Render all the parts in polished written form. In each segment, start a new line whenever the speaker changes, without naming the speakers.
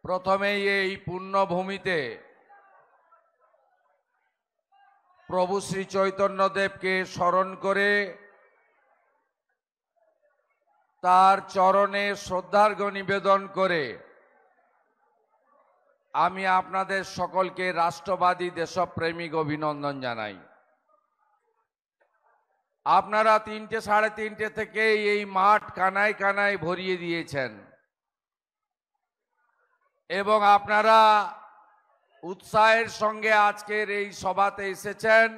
প্রথমেই এই পুণ্যভূমিতে প্রভু শ্রী চৈতন্যদেবকে স্মরণ করে তার চরণে শ্রদ্ধার্ঘ্য নিবেদন করে আমি আপনাদের সকলকে রাষ্ট্রবাদী দেশপ্রেমিক অভিনন্দন জানাই। আপনারা 3টে সাড়ে 3টে থেকে এই মাঠ কানায় কানায় ভরিয়ে দিয়েছেন এবং আপনারা উৎসাহের সঙ্গে আজকের এই সভাতে এসেছেন।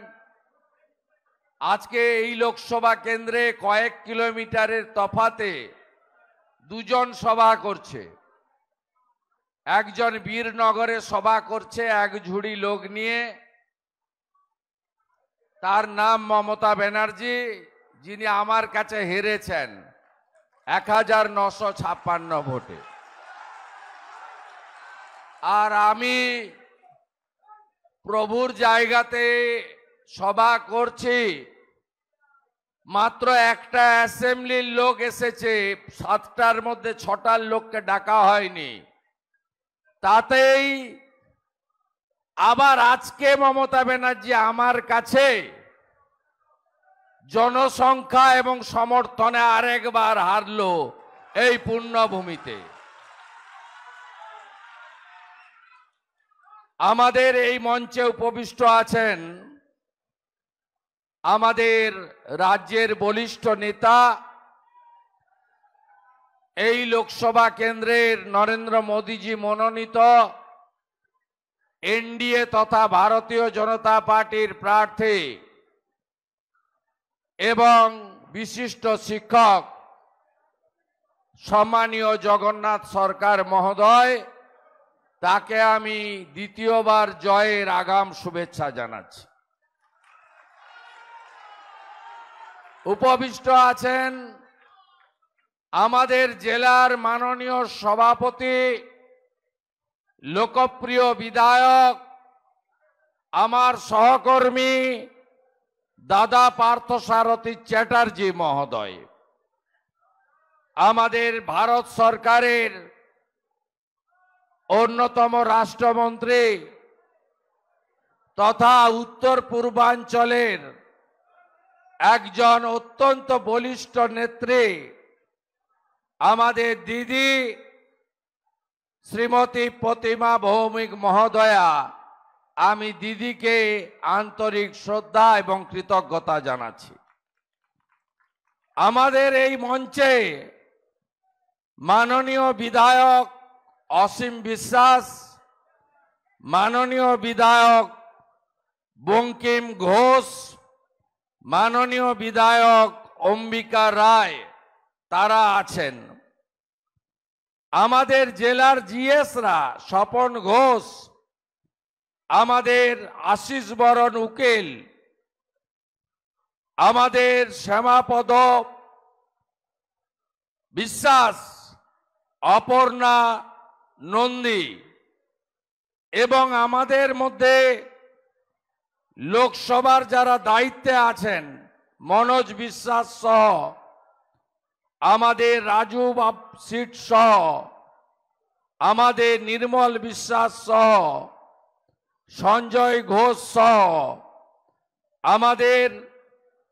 আজকে এই লোকসভা কেন্দ্রে কয়েক কিলোমিটারের তফাতে দুজন সভা করছে। একজন বীরনগরে সভা করছে এক ঝুড়ি লোক নিয়ে, তার নাম মমতা ব্যানার্জি, যিনি আমার কাছে হেরেছেন 1956 ভোটে। আর আমি প্রভুর জায়গাতে সভা করছি, মাত্র একটা অ্যাসেম্বলির লোক এসেছে, 7টার মধ্যে 6টার লোককে ডাকা হয়নি। তাতেই আবার আজকে মমতা ব্যানার্জি আমার কাছে জনসংখ্যা এবং সমর্থনে আরেকবার হারলো এই পুণ্যভূমিতে। আমাদের এই মঞ্চে উপবিষ্ট আছেন আমাদের রাজ্যের বলিষ্ঠ নেতা, এই লোকসভা কেন্দ্রের নরেন্দ্র মোদীজি মনোনীত এনডিএ তথা ভারতীয় জনতা পার্টির প্রার্থী এবং বিশিষ্ট শিক্ষক সম্মানীয় জগন্নাথ সরকার মহোদয়, তাকে আমি দ্বিতীয়বার জয়ের আগাম শুভেচ্ছা জানাচ্ছি। উপবিষ্ট আছেন আমাদের জেলার মাননীয় সভাপতি, লোকপ্রিয় বিধায়ক, আমার সহকর্মী দাদা পার্থসারথী চ্যাটার্জি মহোদয়, আমাদের ভারত সরকারের অন্যতম রাষ্ট্রমন্ত্রী তথা উত্তর পূর্বাঞ্চলের একজন অত্যন্ত বলিষ্ঠ নেত্রী, আমাদের দিদি শ্রীমতী প্রতিমা ভৌমিক মহোদয়া, আমি দিদিকে আন্তরিক শ্রদ্ধা এবং কৃতজ্ঞতা জানাচ্ছি। আমাদের এই মঞ্চে মাননীয় বিধায়ক অসীম বিশ্বাস, মাননীয় বিধায়ক বঙ্কিম ঘোষ, মাননীয় বিধায়ক অম্বিকা রায়, তারা আছেন। আমাদের জেলার জিএসরা স্বপন ঘোষ, আমাদের আশিস বরণ উকিল, আমাদের শ্যামাপদ বিশ্বাস, অপর্ণা নন্দী এবং আমাদের মধ্যে লোকসভার যারা দায়িত্বে আছেন মনোজ বিশ্বাস সহ, আমাদের রাজু সিট সহ, আমাদের নির্মল বিশ্বাস সহ, সঞ্জয় ঘোষ সহ, আমাদের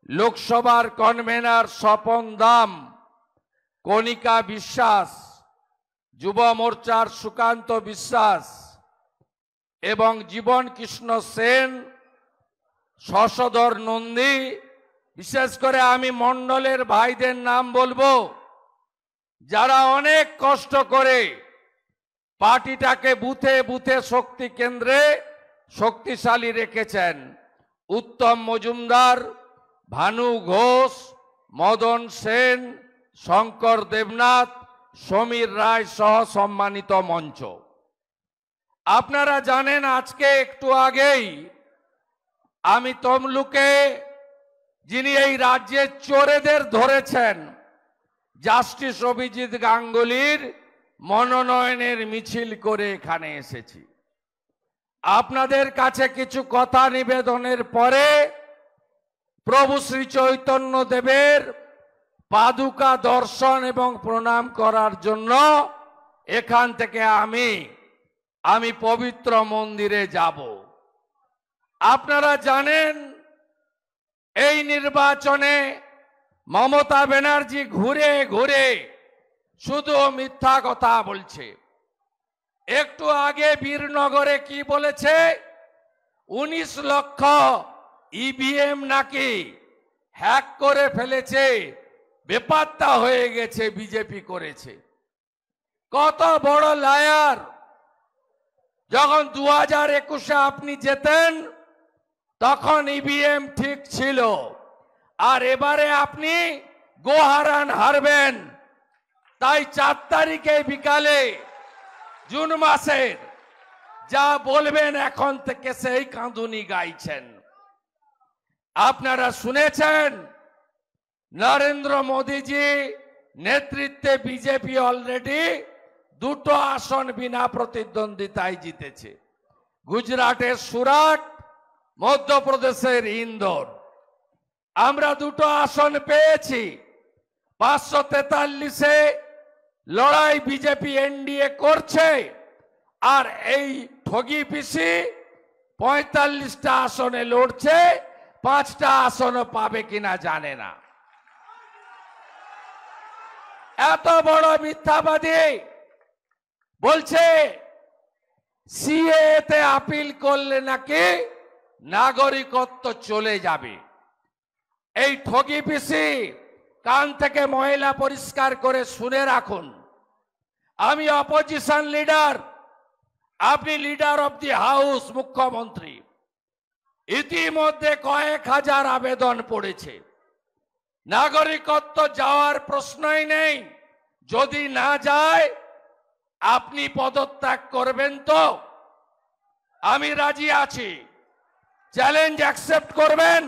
লোকসভার কনভেনার স্বপন দাম, কণিকা বিশ্বাস, যুব মোর্চার সুকান্ত বিশ্বাস এবং জীবন কৃষ্ণ সেন, শশধর নন্দী, বিশেষ করে আমি মণ্ডলের ভাইদের নাম বলবো যারা অনেক কষ্ট করে পার্টিটাকে বুথে বুথে শক্তি কেন্দ্রে শক্তিশালী রেখেছেন। উত্তম মজুমদার, ভানু ঘোষ, মদন সেন, শঙ্কর দেবনাথ, সমীর রায় সহ সম্মানিত মঞ্চ। আপনারা জানেন আজকে একটু আগেই আমি তমলুকে, যিনি এই রাজ্যের চোরেদের ধরেছেন, জাস্টিস অভিজিৎ গাঙ্গুলির মনোনয়নের মিছিল করে এখানে এসেছি। আপনাদের কাছে কিছু কথা নিবেদনের পরে প্রভু শ্রী চৈতন্য দেবের পাদুকা দর্শন এবং প্রণাম করার জন্য এখান থেকে আমি আমি পবিত্র মন্দিরে যাব। আপনারা জানেন এই নির্বাচনে মমতা ব্যানার্জি ঘুরে ঘুরে শুধু মিথ্যা কথা বলছে। একটু আগে বীরনগরে কি বলেছে, 19 লক্ষ ইভিএম নাকি হ্যাক করে ফেলেছে, বেপাত্তা হয়ে গেছে, বিজেপি করেছে। কত বড় লায়ার! যখন 2021-এ আপনি জেতেন তখন ইভিএম ঠিক ছিল, আর এবারে আপনি গোহারান হারবেন। তাই 4 তারিখে বিকালে জুন মাসের যা বলবেন এখন থেকে সেই কাঁদুনি গাইছেন। আপনারা শুনেছেন নরেন্দ্র মোদীজি নেতৃত্বে বিজেপি অলরেডি 2টো আসন বিনা প্রতিদ্বন্দ্বিতায় জিতেছে। গুজরাটের সুরাট, মধ্যপ্রদেশের ইন্দোর। আমরা 2টো আসন পেয়েছি। 543-এ লড়াই বিজেপি এনডিএ করছে, আর এই ঠগি পিসি 45টা আসনে লড়ছে, 5টা আসনও পাবে কিনা জানে না। এত বড় মিথ্যাবাদী। বলছে সিএতে আপিল করলে নাকি নাগরিকত্ব চলে যাবে। এই ঠগি পিসি কান থেকে ময়লা পরিষ্কার করে শুনে রাখুন। আমি অপোজিশন লিডার, আপনি লিডার অফ দি হাউস, মুখ্যমন্ত্রী। ইতিমধ্যে কয়েক হাজার আবেদন পড়েছে। নাগরিকত্ব যাওয়ার প্রশ্নই নেই। যদি না যায় আপনি পদত্যাগ করবেন তো? আমি রাজি আছি। চ্যালেঞ্জ অ্যাকসেপ্ট করবেন?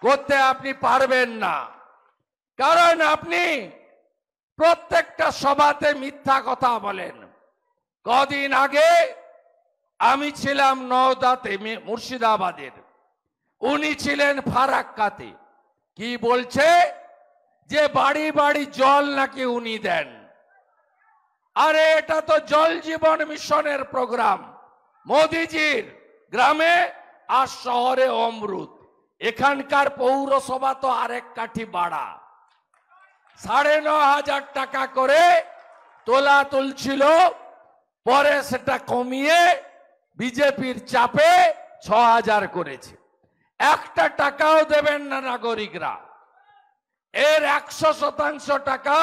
করতে আপনি পারবেন না, কারণ আপনি প্রত্যেকটা সভাতে মিথ্যা কথা বলেন। কদিন আগে আমি ছিলাম নওদাতে, মুর্শিদাবাদের, উনি ছিলেন ফারাক্কাতে। কি বলছে যে বাড়ি বাড়ি জল নাকি উনি দেন। আরে এটা তো জল জীবন মিশনের প্রোগ্রাম, মোদিজির গ্রামে আর শহরে অমৃত। এখানকার পৌরসভা তো আরেক কাঠি বাড়া। 9,500 টাকা করে তোলা তুলছিল, পরে সেটা কমিয়ে বিজেপির চাপে 6,000 করেছে। একটা টাকাও দেবেন না নাগরিকরা। এর 100% টাকা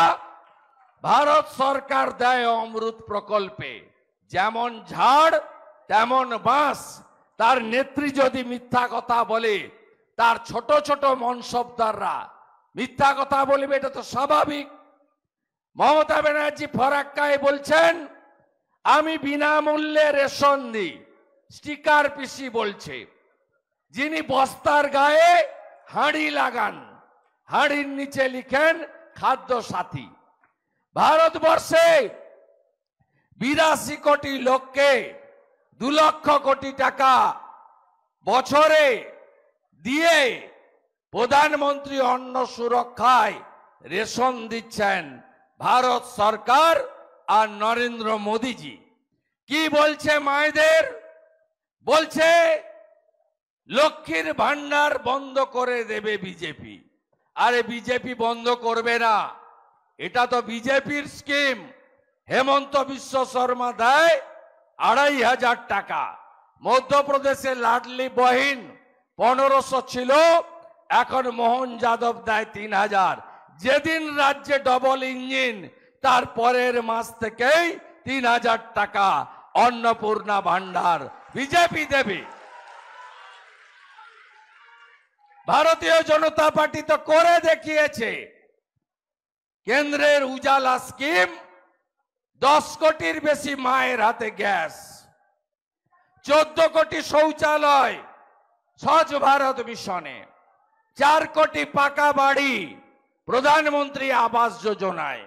ভারত সরকার দেয় অমৃত প্রকল্পে। যেমন ঝাড় তেমন বাঁশ। তার নেত্রী যদি মিথ্যা কথা বলে, তার ছোট ছোট মনসবদাররা মিথ্যা কথা বলবে, এটা তো স্বাভাবিক। মমতা ব্যানার্জি ফরাক্কায় বলছেন আমি বিনামূল্যে রেশন দিই, স্টিকার পিসি বলছে। যিনি বস্তার গায়ে হাঁড়ি লাগান, হাঁড়ির নিচে লিখেন খাদ্য সাথী। ভারতবর্ষে 82 কোটি লোককে 2 লক্ষ কোটি টাকা বছরে দিয়ে প্রধানমন্ত্রী অন্ন সুরক্ষায় রেশন দিচ্ছেন ভারত সরকার আর নরেন্দ্র মোদীজি। কি বলছে মায়েদের? বলছে লক্ষ্মীর ভান্ডার বন্ধ করে দেবে বিজেপি। আরে বিজেপি বন্ধ করবে না, এটা তো বিজেপির স্কিম। হেমন্ত বিশ্ব শর্মা দেয় 2,500 টাকা। মধ্যপ্রদেশে লাডলি বহিন 1500 ছিল, এখন মোহন যাদব দেয় 3,000। যেদিন রাজ্যে ডবল ইঞ্জিন, তার পরের মাস থেকেই 3,000 টাকা অন্নপূর্ণা ভান্ডার বিজেপি দেবে। ভারতীয় জনতা পার্টি তো করে দেখিয়েছে। কেন্দ্রের উজালা স্কিম, 10 কোটির বেশি মায়ের হাতে গ্যাস, 14 কোটি শৌচালয় স্বচ্ছ ভারত মিশনে, 4 কোটি পাকা বাড়ি প্রধানমন্ত্রী আবাস যোজনায়,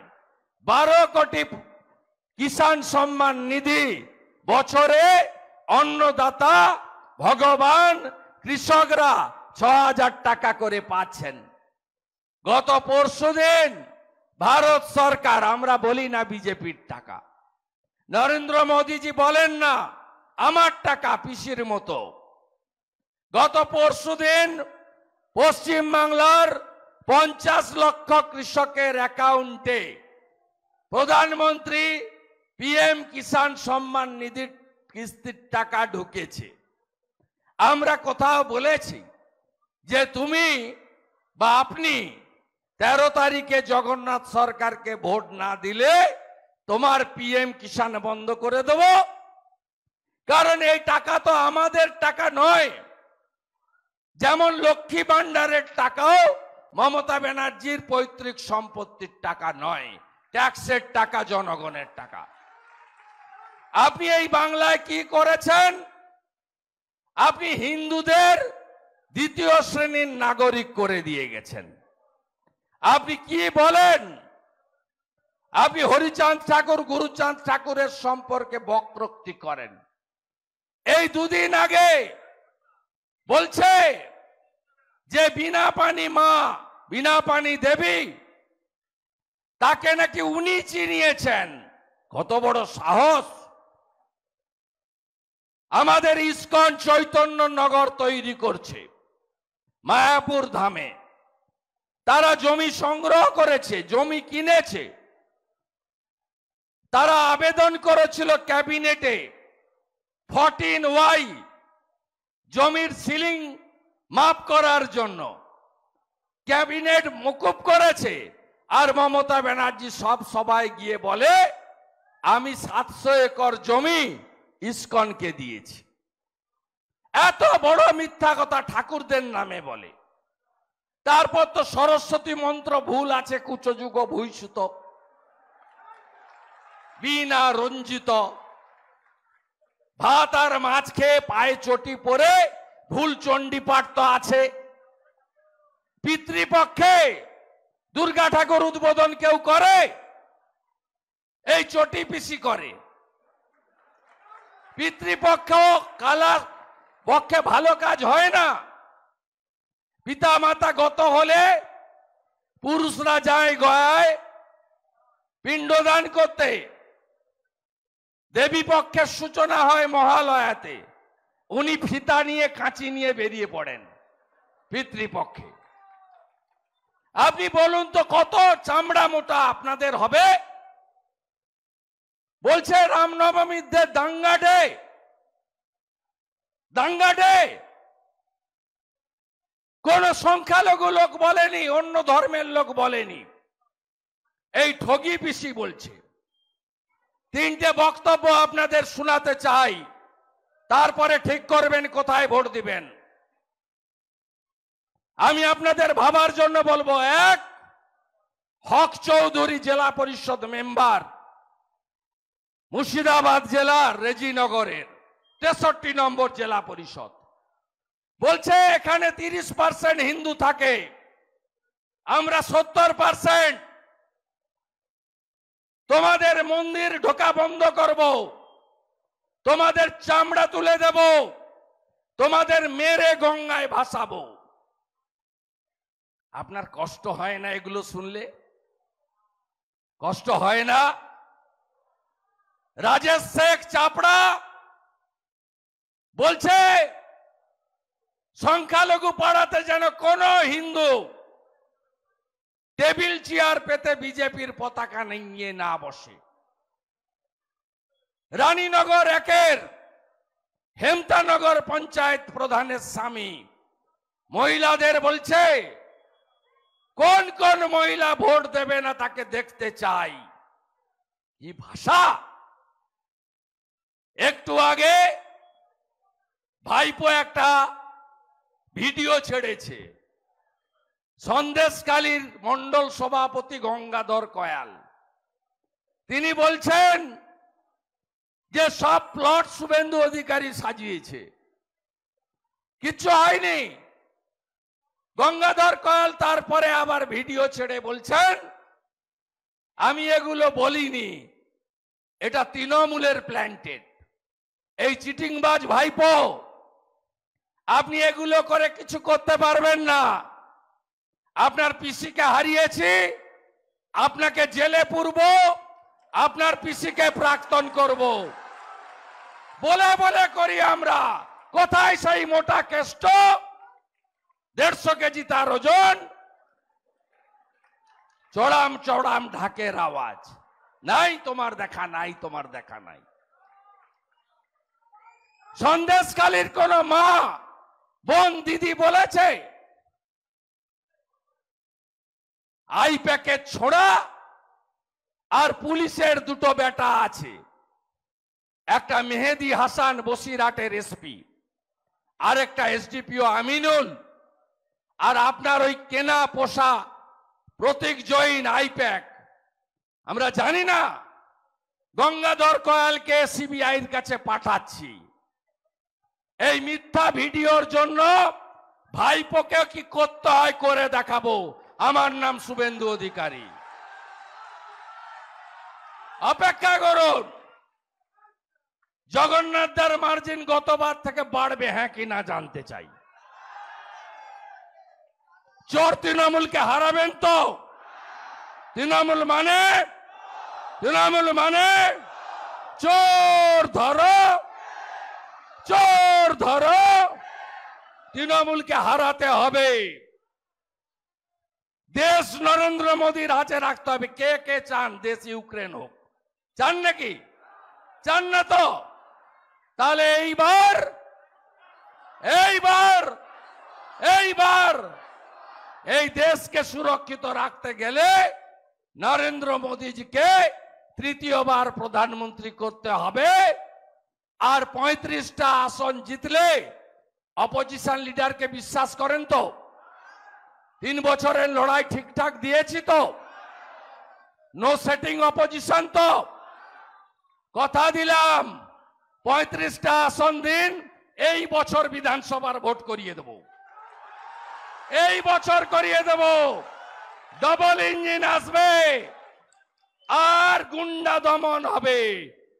12 কোটি কিষাণ সম্মান নিধি। বছরে অন্নদাতা ভগবান কৃষকরা 6,000 টাকা করে পাচ্ছেন। গত পরশুদিন ভারত সরকার, আমরা বলি না বিজেপির টাকা, নরেন্দ্র মোদীজি বলেন না আমার টাকা পিসির মতো। গত পরশুদিন পশ্চিম বাংলার 50 লক্ষ কৃষকের অ্যাকাউন্টে প্রধানমন্ত্রী পিএম কিষাণ সম্মান নিধির কিস্তির টাকা ঢুকেছে। আমরা কোথাও বলেছি যে তুমি বা আপনি 13 তারিখে জগন্নাথ সরকারকে ভোট না দিলে তোমার পিএম কিষাণ বন্ধ করে দেব? কারণ এই টাকা তো আমাদের টাকা নয়। যেমন লক্ষ্মী ভান্ডারের টাকাও মমতা ব্যানার্জির পৈতৃক সম্পত্তির টাকা নয়, ট্যাক্সের টাকা, জনগণের টাকা। আপনি এই বাংলায় কি করেছেন? আপনি হিন্দুদের দ্বিতীয় শ্রেণীর নাগরিক করে দিয়ে গেছেন। আপনি কি বলেন? আপনি হরিচাঁদ ঠাকুর, গুরুচাঁদ ঠাকুরের সম্পর্কে বক্রোক্তি করেন। এই দুদিন আগে বলছে যে বিনা পানি মা, বিনা পানি দেবী, তাকে নাকি উনি চিনিয়েছেন। কত বড় সাহস! আমাদের ইস্কন চৈতন্য নগর তৈরি করছে মায়াপুর ধামে। তারা জমি সংগ্রহ করেছে, জমি কিনেছে। তারা আবেদন করেছিল ক্যাবিনেটে 14Y জমির সিলিং মাপ করার জন্য। ক্যাবিনেট মকুব করেছে। আর মমতা ব্যানার্জি সব সভায় গিয়ে বলে আমি 700 একর জমি ইস্কনকে দিয়েছি। এত বড় মিথ্যা কথা ঠাকুরদের নামে বলে। তারপর তো সরস্বতী মন্ত্র ভুল আছে, কুচযুগ ভূষিত বিনা রঞ্জিত। ভাত আর মাছ খেয়ে পায়ে চটি পরে ভুল চণ্ডী পাঠ তো আছে। পিতৃপক্ষে দুর্গা ঠাকুর উদ্বোধন কেউ করে? এই চটি পিসি করে। পিতৃপক্ষ কালা পক্ষে ভালো কাজ হয় না। পিতা মাতা গত হলে পুরুষরা যায় গয়ায় পিণ্ডদান করতে। দেবী পক্ষের সূচনা হয় মহালয়াতে। উনি ফিতা নিয়ে, কাঁচি নিয়ে বেরিয়ে পড়েন পিতৃপক্ষে। আপনি বলুন তো কত চামড়া মোটা আপনাদের হবে? বলছে রামনবমীতে দাঙ্গা ডে, দাঙ্গা ডে। কোন সংখ্যালঘু লোক বলেনি, অন্য ধর্মের লোক বলেনি। এই ঠগি পিসি বলছে। 3টে বক্তব্য আপনাদের শোনাতে চাই, তারপরে ঠিক করবেন কোথায় ভোট দিবেন। আমি আপনাদের ভাবার জন্য বলবো। 1, হক চৌধুরী জেলা পরিষদ মেম্বার, মুর্শিদাবাদ জেলার রেজিনগরের 63 নম্বর জেলা পরিষদ, বলছে এখানে 30% হিন্দু থাকে, আমরা 70%। তোমাদের মন্দির ঢোকা বন্ধ করব, তোমাদের চামড়া তুলে দেব, তোমাদের মেরে গঙ্গায় ভাসাবো। আপনার কষ্ট হয় না এগুলো শুনলে? কষ্ট হয় না? রাজেশ শেখ চাপড়া বলছে সংখ্যালঘু পাড়াতে যেন কোন হিন্দু টেবিল চেয়ার পেতে বিজেপির পতাকা নিয়ে না বসে। রানীনগর 1-এর হেমতানগর পঞ্চায়েত প্রধানের স্বামী মহিলাদের বলছে কোন কোন মহিলা ভোট দেবে না তাকে দেখতে চাই। কি ভাষা! একটু আগে ভাইপো একটা ভিডিও ছেড়েছে, সন্দেশখালীর মন্ডল সভাপতি গঙ্গাধর কয়াল। তিনি বলছেন যে সব প্লট শুভেন্দু অধিকারী সাজিয়েছে, কিচ্ছু হয়নি। গঙ্গাধর কয়াল তারপরে আবার ভিডিও ছেড়ে বলছেন আমি এগুলো বলিনি, এটা তৃণমূলের প্ল্যান্টেড। এই চিটিংবাজ ভাইপো, আপনি এগুলো করে কিছু করতে পারবেন না। আপনার পিসিকে হারিয়েছি, আপনাকে জেলে পুরব, আপনার পিসিকে প্রাক্তন করব বলে বলে করি আমরা। কোথায় সেই মোটা কেষ্ট 150 কেজি তার ওজন, চড়াম চড়াম ঢাকের আওয়াজ? নাই তোমার দেখা, নাই তোমার দেখা নাই। সন্দেশখালীর কোন মা বোন দিদি বলেছে আই প্যাকেট ছোড়া আর পুলিশের দুটো বেটা আছে, একটা মেহেদি হাসান বসিরহাটের এসপি, আর একটা এসডিপিও আমিনুল, আর আপনার ওই কেনা পোষা প্রতীক জৈন আইপ্যাক। আমরা জানি না গঙ্গাধর কয়ালকে সিবিআইর কাছে পাঠাচ্ছি এই মিথ্যা ভিডিওর জন্য। ভাইপোকে কি করতে হয় করে দেখাবো। আমার নাম শুভেন্দু অধিকারী, অপেক্ষা করুন। জগন্নাথদার মার্জিন গতবার থেকে বাড়বে হ্যাঁ কিনা জানতে চাই। চোর তৃণমূলকে হারাবেন তো? তৃণমূল মানে চোর ধরো, চোর ধরো। তৃণমূলকে হারাতে হবে। দেশ নরেন্দ্র মোদীর হাতে রাখতে হবে। কে কে চান দেশ ইউক্রেন হোক? চান নাকি? চান না তো? তাহলে এইবার এইবার এইবার এই দেশকে সুরক্ষিত রাখতে গেলে নরেন্দ্র মোদীজিকে তৃতীয়বার প্রধানমন্ত্রী করতে হবে। আর 35টা আসন জিতলে অপোজিশন লিডারকে বিশ্বাস করেন তো? 3 বছরের লড়াই ঠিকঠাক দিয়েছি তো? নো সেটিং অপোজিশন তো? কথা দিলাম 35টা আসন দিন, এই বছর বিধানসভার ভোট করিয়ে দেব, এই বছর করিয়ে দেব। ডবল ইঞ্জিন আসবে আর গুন্ডা দমন হবে।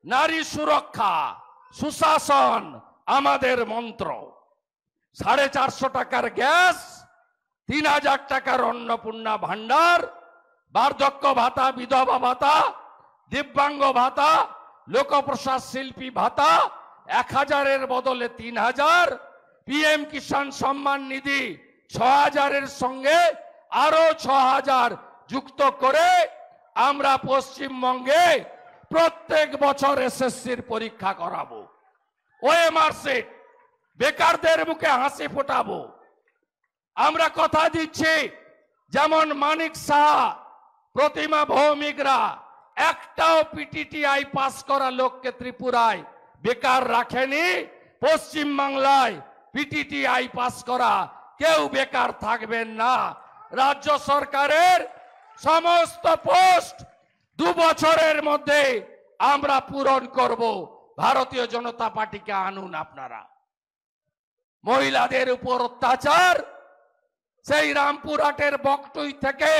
নারী সুরক্ষা সুশাসন আমাদের মন্ত্র। 450 টাকার গ্যাস, 3000 টাকার অন্নপূর্ণা ভান্ডার, বার্ধক্য ভাতা, বিধবা ভাতা, দিব্যাঙ্গ ভাতা, লোকপ্রসাদ শিল্পী ভাতা 1000-এর বদলে 3000, পিএম কিষাণ সম্মান নিধি 6000-এর সঙ্গে আরো 6000 যুক্ত করে আমরা পশ্চিমবঙ্গে প্রত্যেক বছর এসএসসির পরীক্ষা করাবো। ওএমআর সিট, বেকারদের মুখে হাসি ফোটাবো। আমরা কথা দিচ্ছি, যেমন মানিক শাহ, প্রতিমা ভৌমিকরা একটাও পিটিটিআই পাস করা লোককে ত্রিপুরায় বেকার রাখেনি। পশ্চিম বাংলায় পিটিটিআই পাস করা কেউ বেকার থাকবেন না। রাজ্য সরকারের সমস্ত পোস্ট 2 বছরের মধ্যে আমরা পূরণ করব। ভারতীয় জনতা পার্টিকে আনুন আপনারা। মহিলাদের উপর অত্যাচার সেই রামপুরহাটের বকটুই থেকে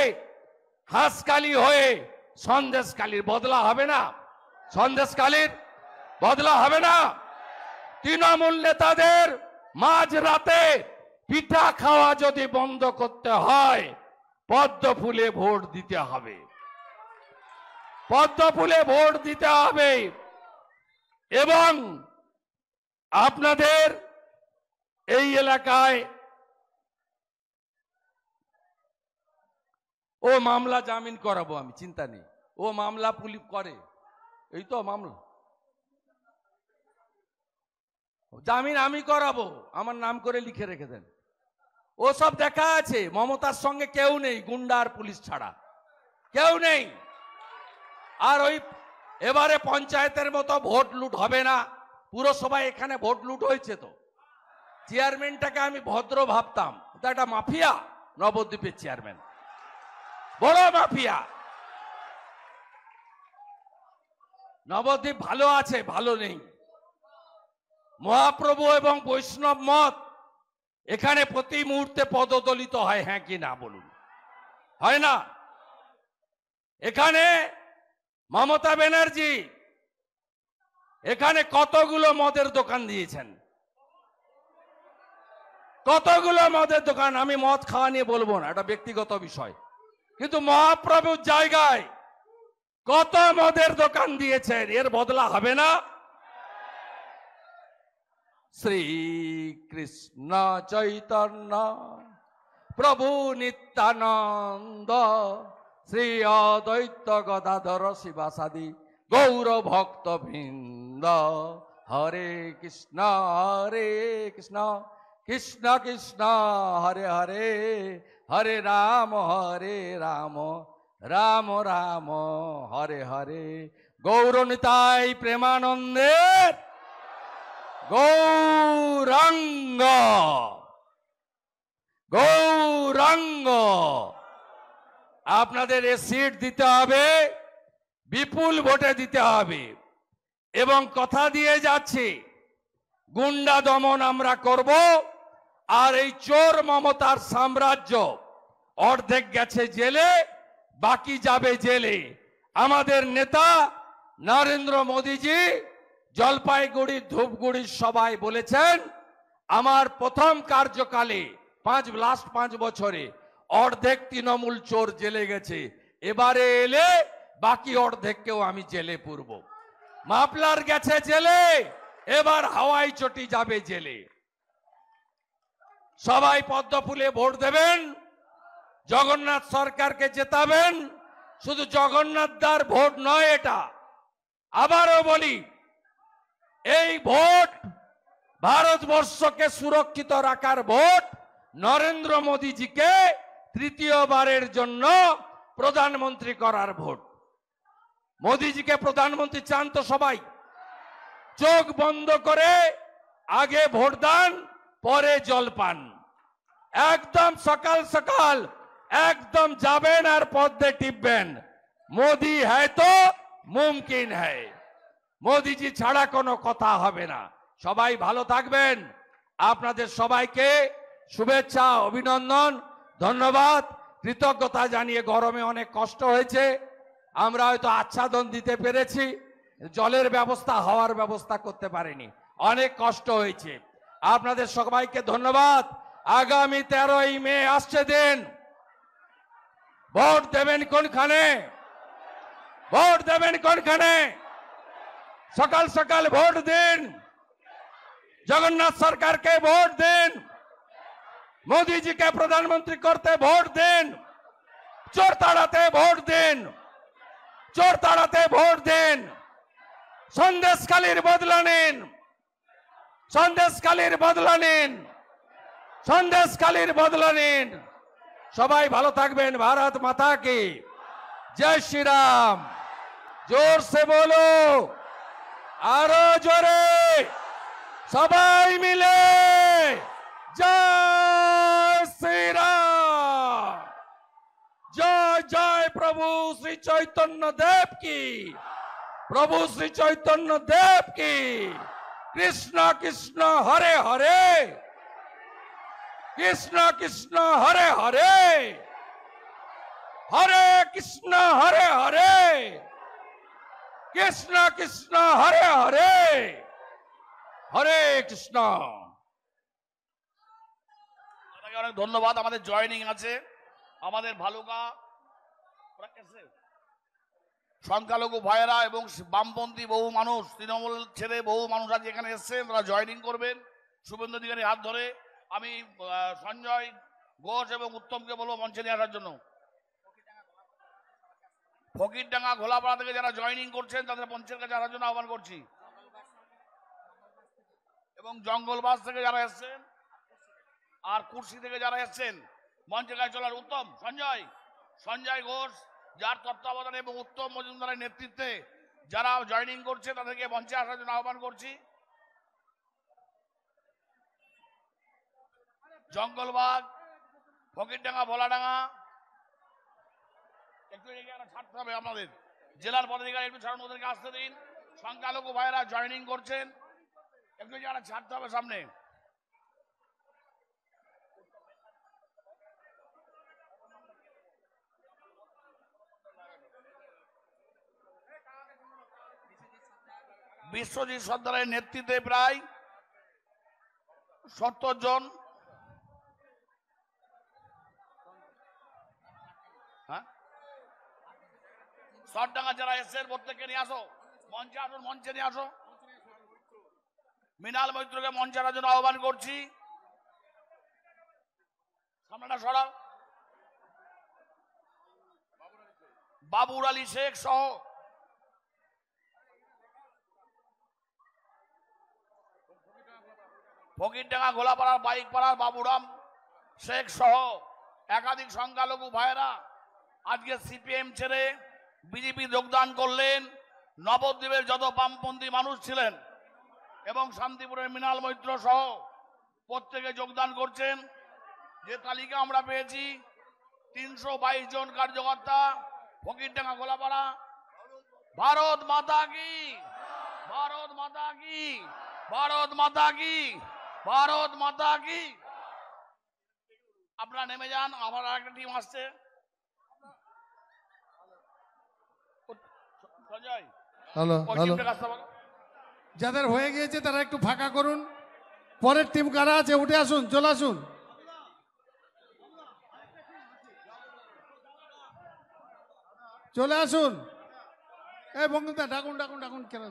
হাঁসখালি হয়ে সন্দেশখালীর বদলা হবে না? সন্দেশখালীর বদলা হবে না? তৃণমূল নেতাদের মাঝরাতে পিঠা খাওয়া যদি বন্ধ করতে হয়, পদ্ম ফুলে ভোট দিতে হবে, পদ্ম ফুলে ভোট দিতে হবে। এবং আপনাদের এই এলাকায় ও মামলা জামিন করাবো আমি, চিন্তা নেই। ও মামলা পুলিশ করে, এই তো মামলা জামিন আমি করাবো, আমার নাম করে লিখে রেখে দেন। ও সব দেখা আছে। মমতার সঙ্গে কেউ নেই, গুন্ডা আর পুলিশ ছাড়া কেউ নেই। আর ওই এবারে পঞ্চায়েতের মতো ভোট লুট হবে না। পুরসভায় এখানে ভোট লুট হয়েছে তো। চেয়ারম্যানটাকে আমি ভদ্র ভাবতাম, তো একটা মাফিয়া। নবদ্বীপের চেয়ারম্যান বড় মাফিয়া। নবদ্বীপ ভালো আছে, ভালো নেই। মহাপ্রভু এবং বৈষ্ণব মত এখানে প্রতি মুহূর্তে পদদলিত হয়, হ্যাঁ কি না বলুন? হয় না? এখানে মমতা ব্যানার্জি এখানে কতগুলো মদের দোকান দিয়েছেন, কতগুলো মদের দোকান। আমি মদ খাওয়া নিয়ে বলবো না, এটা ব্যক্তিগত বিষয়। কিন্তু মহাপ্রভুর জায়গায় কত মদের দোকান দিয়েছেন, এর বদলা হবে না? শ্রী কৃষ্ণ চৈতন্য প্রভু নিত্যানন্দ শ্রী অদ্বৈত গদাধর শিবাসাদি গৌর ভক্ত বৃন্দ। হরে কৃষ্ণ কৃষ্ণ কৃষ্ণ হরে হরে, হরে রাম রাম রাম হরে হরে। গৌর নিতাই প্রেমানন্দের গৌরাঙ্গ গৌরাঙ্গ। আপনাদের এ সিট দিতে হবে, বিপুল ভোটে দিতে হবে, এবং কথা দিয়ে যাচ্ছি গুন্ডা দমন আমরা করব। আর এই চোর মমতার সাম্রাজ্য অর্ধেক গেছে জেলে, বাকি যাবে জেলে। আমাদের নেতা নরেন্দ্র মোদীজি জলপাইগুড়ি ধূপগুড়ির সভায় বলেছেন, আমার প্রথম কার্যকালে লাস্ট 5 বছরে অর্ধেক তৃণমূল চোর জেলে গেছে, এবারে এলে বাকি অর্ধেককেও আমি জেলে পুরব। মাফলার গেছে জেলে, এবার হাওয়াই চটি যাবে জেলে। সবাই পদ্মফুলে ভোট দেবেন, জগন্নাথ সরকারকে জেতাবেন। শুধু জগন্নাথ দার ভোট নয় এটা, আবারও বলি, এই ভোট ভারতবর্ষকে সুরক্ষিত রাখার ভোট, নরেন্দ্র মোদীজিকে তৃতীয়বারের জন্য প্রধানমন্ত্রী করার ভোট। মোদীজিকে প্রধানমন্ত্রী চান তো সবাই? চোখ বন্ধ করে আগে ভোট দান, পরে জলপান। একদম সকাল সকাল একদম যাবেন আর পদ্মে টিপবেন। মোদি হ্যায় তো মুমকিন হ্যায়, মোদিজি ছাড়া কোনো কথা হবে না। সবাই ভালো থাকবেন। আপনাদের সবাইকে শুভেচ্ছা, অভিনন্দন, ধন্যবাদ, কৃতজ্ঞতা জানিয়ে। গরমে অনেক কষ্ট হয়েছে, আমরা হয়তো আচ্ছাদন দিতে পেরেছি, জলের ব্যবস্থা, হওয়ার ব্যবস্থা করতে পারিনি, অনেক কষ্ট হয়েছে। আপনাদের সবাইকে ধন্যবাদ। আগামী 13ই মে আসছে দিন, ভোট দেবেন কোনখানে? ভোট দেবেন কোনখানে? সকাল সকাল ভোট দিন, জগন্নাথ সরকারকে ভোট দিন, মোদীজিকে প্রধানমন্ত্রী করতে ভোট দিন, চোর তাড়াতে ভোট দিন, চোর তাড়াতে ভোট দিন। সন্দেশখালীর বদলা নিন, সন্দেশখালীর বদলা নিন, সন্দেশখালীর বদলা নিন। সবাই ভালো থাকবেন। ভারত মাতা কি জয় শ্রী রাম। জোর সে বলো, আরো জোরে, সবাই মিলে জয় শ্রী রাম। জয় জয় প্রভু শ্রী চৈতন্য দেব কি, প্রভু শ্রী চৈতন্য দেব কি। কৃষ্ণ কৃষ্ণ হরে হরে, কৃষ্ণ কৃষ্ণ হরে হরে, হরে কৃষ্ণ হরে হরে, কৃষ্ণ কৃষ্ণ হরে হরে, হরে কৃষ্ণ।
অনেক ধন্যবাদ। আমাদের জয়েনিং আছে আমাদের ভালুকা সংখ্যালঘু ভাইয়েরা এবং বামপন্থী বহু মানুষ, তৃণমূল ছেড়ে বহু মানুষ আজ এখানে এসছেন, তারা জয়েনিং করবেন শুভেন্দু অধিকারীর হাত ধরে। আমি সঞ্জয় ঘোষ এবং উত্তমকে বলবো মঞ্চে নিয়ে আসার জন্য। ফকিরডাঙ্গা ঘোলাপাড়া থেকে যারা জয়েনিং করছেন তাদের মঞ্চের কাছে আসার জন্য আহ্বান করছি, এবং জঙ্গলবাস থেকে যারা এসছেন আর কুর্সি থেকে যারা এসছেন মঞ্চের কাছে চলার। উত্তম সঞ্জয় ঘোষ যার তত্ত্বাবধানে এবং উত্তম মজুমদারের নেতৃত্বে যারা জয়েনিং করছে তাদেরকে মঞ্চে আসার জন্য আহ্বান করছি। জঙ্গলবাগ, ফকিরডাঙ্গা, ভোলাডাঙ্গা, একটু ছাড়তে হবে আপনাদের। জেলার পদাধিকারী একটু ছাড়ুন, ওদেরকে আসতে দিন। সংখ্যালঘু ভাইয়েরা জয়েনিং করছেন, একটু জায়গা ছাড়তে হবে সামনে। বিশ্বজিৎ সর্দারের নেতৃত্বে প্রায় 70 জন, সরডাঙ্গা যারা এসছেন প্রত্যেককে নিয়ে আসো, মঞ্চে আসুন, মঞ্চে নিয়ে আসো। মৃণাল মৈত্রকে মঞ্চে আনার জন্য আহ্বান করছি। সামনেটা সরাও। বাবুর আলী শেখ সহ ফকিরডাঙ্গা গোলাপাড়ার বাইক পাড়ার বাবুরাম শেখ সহ একাধিক সংখ্যালঘু ভাইয়েরা আজকে সিপিএম ছেড়ে বিজেপি যোগদান করলেন। নবদ্বীপের যত বামপন্থী মানুষ ছিলেন এবং শান্তিপুরের মৃণাল মৈত্র সহ প্রত্যেকে যোগদান করছেন। যে তালিকা আমরা পেয়েছি 322 জন কার্যকর্তা ফকিরডাঙ্গা গোলাপাড়া। ভারত মাতা কি, ভারত মাতা কি, ভারত মাতা কি, ভারত মাতা কি। আপনারা নেমে যান, আবার আরেকটা টিম আসছে। সঞ্জয়,
হ্যালো
ওই
হ্যালো,
টিমটার কাজটা বলো।
যাদের হয়ে গিয়েছে তারা একটু ফাঁকা করুন। পরের টিম কারা আছে উঠে আসুন, চলে আসুন, চলে আসুন। এই বঙ্গুদা ডাকুন ডাকুন ডাকুন কেন